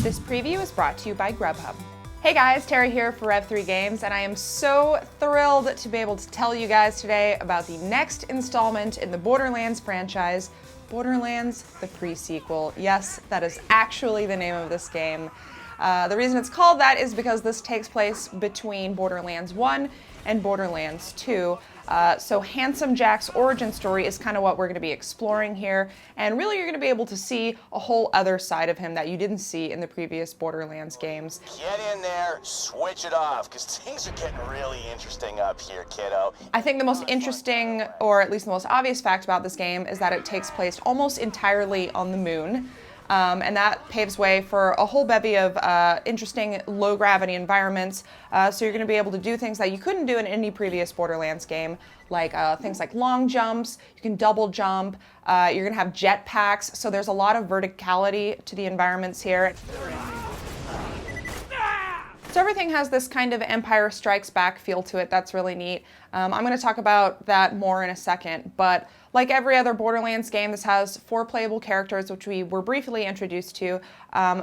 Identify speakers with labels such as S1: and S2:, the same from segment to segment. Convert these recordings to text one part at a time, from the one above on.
S1: This preview is brought to you by Grubhub. Hey guys, Tara here for Rev3 Games, and I am so thrilled to be able to tell you guys today about the next installment in the Borderlands franchise, Borderlands, the pre-sequel. Yes, that is actually the name of this game. The reason it's called that is because this takes place between Borderlands 1 and Borderlands 2. So Handsome Jack's origin story is kind of what we're going to be exploring here, and really you're going to be able to see a whole other side of him that you didn't see in the previous Borderlands games.
S2: Get in there, switch it off, because things are getting really interesting up here, kiddo.
S1: I think the most interesting, or at least the most obvious fact about this game is that it takes place almost entirely on the moon. And that paves way for a whole bevy of interesting low-gravity environments. So you're going to be able to do things that you couldn't do in any previous Borderlands game, like things like long jumps, you can double jump, you're going to have jetpacks, so there's a lot of verticality to the environments here. So everything has this kind of Empire Strikes Back feel to it. That's really neat. I'm going to talk about that more in a second, but like every other Borderlands game, this has 4 playable characters, which we were briefly introduced to.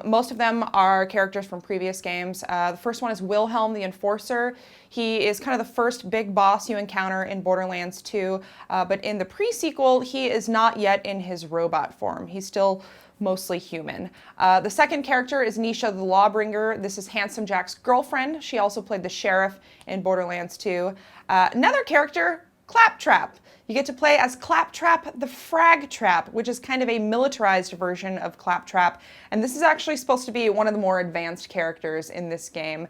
S1: Most of them are characters from previous games. The first one is Wilhelm the Enforcer. He is kind of the first big boss you encounter in Borderlands 2, but in the pre-sequel, he is not yet in his robot form. He's still mostly human. The second character is Nisha the Lawbringer. This is Handsome Jack's girlfriend. She also played the sheriff in Borderlands 2. Another character, Claptrap. You get to play as Claptrap the Fragtrap, which is kind of a militarized version of Claptrap. And this is actually supposed to be one of the more advanced characters in this game.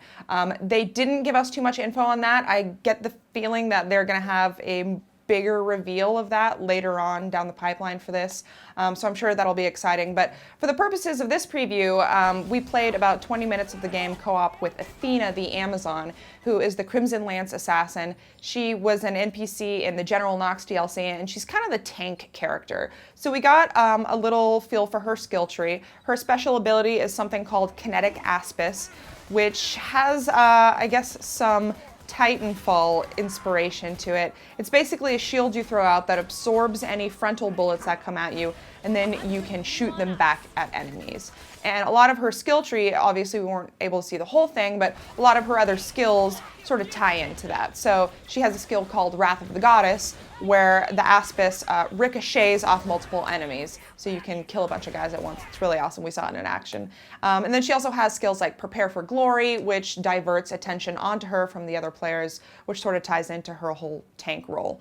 S1: They didn't give us too much info on that. I get the feeling that they're going to have a bigger reveal of that later on down the pipeline for this. So I'm sure that'll be exciting. But for the purposes of this preview, we played about 20 minutes of the game co-op with Athena the Amazon, who is the Crimson Lance assassin. She was an NPC in the General Knox DLC, and she's kind of the tank character. So we got a little feel for her skill tree. Her special ability is something called Kinetic Aspis, which has, I guess, some Titanfall inspiration to it. It's basically a shield you throw out that absorbs any frontal bullets that come at you, and then you can shoot them back at enemies. And a lot of her skill tree, obviously we weren't able to see the whole thing, but a lot of her other skills sort of tie into that. So she has a skill called Wrath of the Goddess, where the Aspis ricochets off multiple enemies, so you can kill a bunch of guys at once. It's really awesome. We saw it in action. And then she also has skills like Prepare for Glory, which diverts attention onto her from the other players, which sort of ties into her whole tank role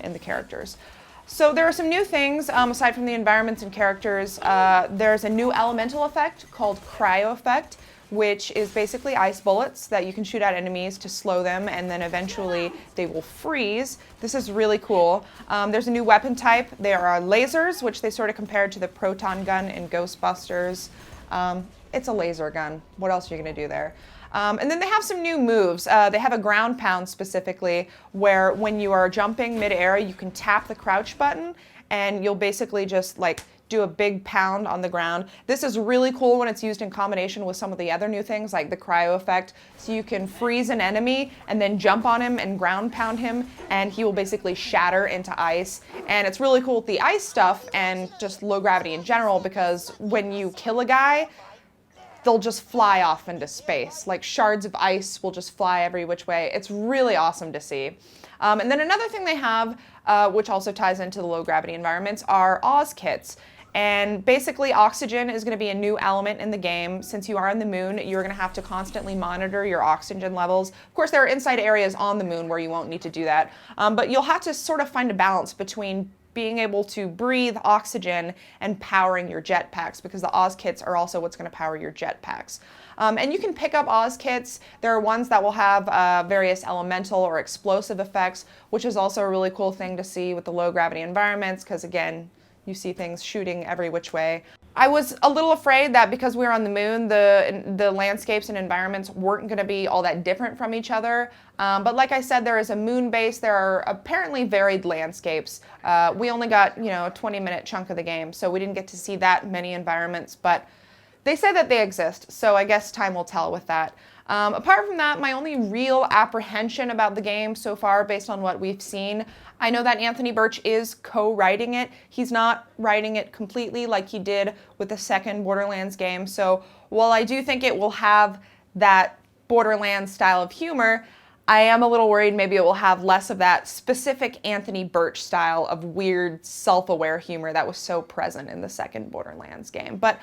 S1: in the characters. So there are some new things, aside from the environments and characters. There's a new elemental effect called Cryo Effect, which is basically ice bullets that you can shoot at enemies to slow them, and then eventually they will freeze. This is really cool. There's a new weapon type. There are lasers, which they sort of compared to the proton gun in Ghostbusters. It's a laser gun. What else are you going to do there? And then they have some new moves. They have a ground pound specifically, where when you are jumping mid-air, you can tap the crouch button, and you'll basically just like do a big pound on the ground. This is really cool when it's used in combination with some of the other new things like the cryo effect. So you can freeze an enemy and then jump on him and ground pound him, and he will basically shatter into ice. And it's really cool with the ice stuff and just low gravity in general, because when you kill a guy, they'll just fly off into space. Like shards of ice will just fly every which way. It's really awesome to see. And then another thing they have, which also ties into the low gravity environments, are Oz kits. And basically oxygen is going to be a new element in the game. Since you are on the moon, you're going to have to constantly monitor your oxygen levels. Of course, there are inside areas on the moon where you won't need to do that. But you'll have to sort of find a balance between being able to breathe oxygen and powering your jetpacks, because the Oz kits are also what's going to power your jetpacks. And you can pick up Oz kits. There are ones that will have various elemental or explosive effects, which is also a really cool thing to see with the low gravity environments, because again, you see things shooting every which way. I was a little afraid that because we were on the moon, the landscapes and environments weren't going to be all that different from each other. But like I said, there is a moon base. There are apparently varied landscapes. We only got, a 20-minute chunk of the game, so we didn't get to see that many environments, but they say that they exist, so I guess time will tell with that. Apart from that, my only real apprehension about the game so far, based on what we've seen, I know that Anthony Birch is co-writing it. He's not writing it completely like he did with the second Borderlands game. So while I do think it will have that Borderlands style of humor, I am a little worried maybe it will have less of that specific Anthony Birch style of weird, self-aware humor that was so present in the second Borderlands game. But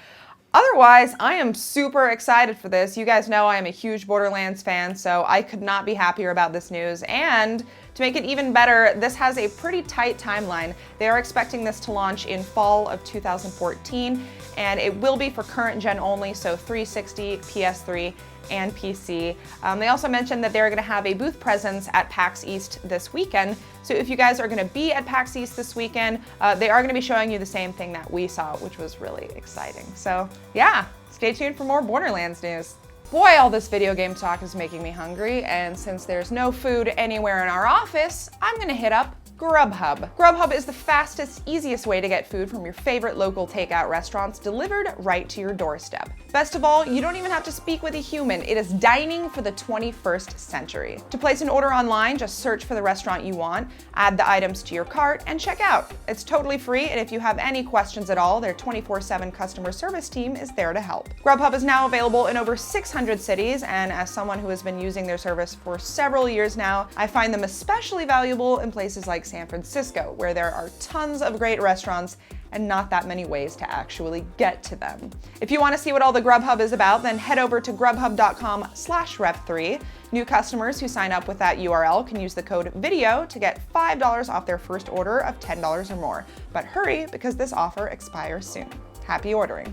S1: otherwise, I am super excited for this. You guys know I am a huge Borderlands fan, so I could not be happier about this news. And to make it even better, this has a pretty tight timeline. They are expecting this to launch in fall of 2014, and it will be for current gen only, so 360, PS3, and PC. They also mentioned that they're going to have a booth presence at PAX East this weekend. So if you guys are going to be at PAX East this weekend, they are going to be showing you the same thing that we saw, which was really exciting. So yeah, stay tuned for more Borderlands news. Boy, all this video game talk is making me hungry, and since there's no food anywhere in our office, I'm going to hit up Grubhub. Grubhub is the fastest, easiest way to get food from your favorite local takeout restaurants delivered right to your doorstep. Best of all, you don't even have to speak with a human. It is dining for the 21st century. To place an order online, just search for the restaurant you want, add the items to your cart, and check out. It's totally free, and if you have any questions at all, their 24/7 customer service team is there to help. Grubhub is now available in over 600 cities, and as someone who has been using their service for several years now, I find them especially valuable in places like San Francisco, where there are tons of great restaurants and not that many ways to actually get to them. If you want to see what all the Grubhub is about, then head over to grubhub.com/ref3. New customers who sign up with that URL can use the code VIDEO to get $5 off their first order of $10 or more. But hurry, because this offer expires soon. Happy ordering.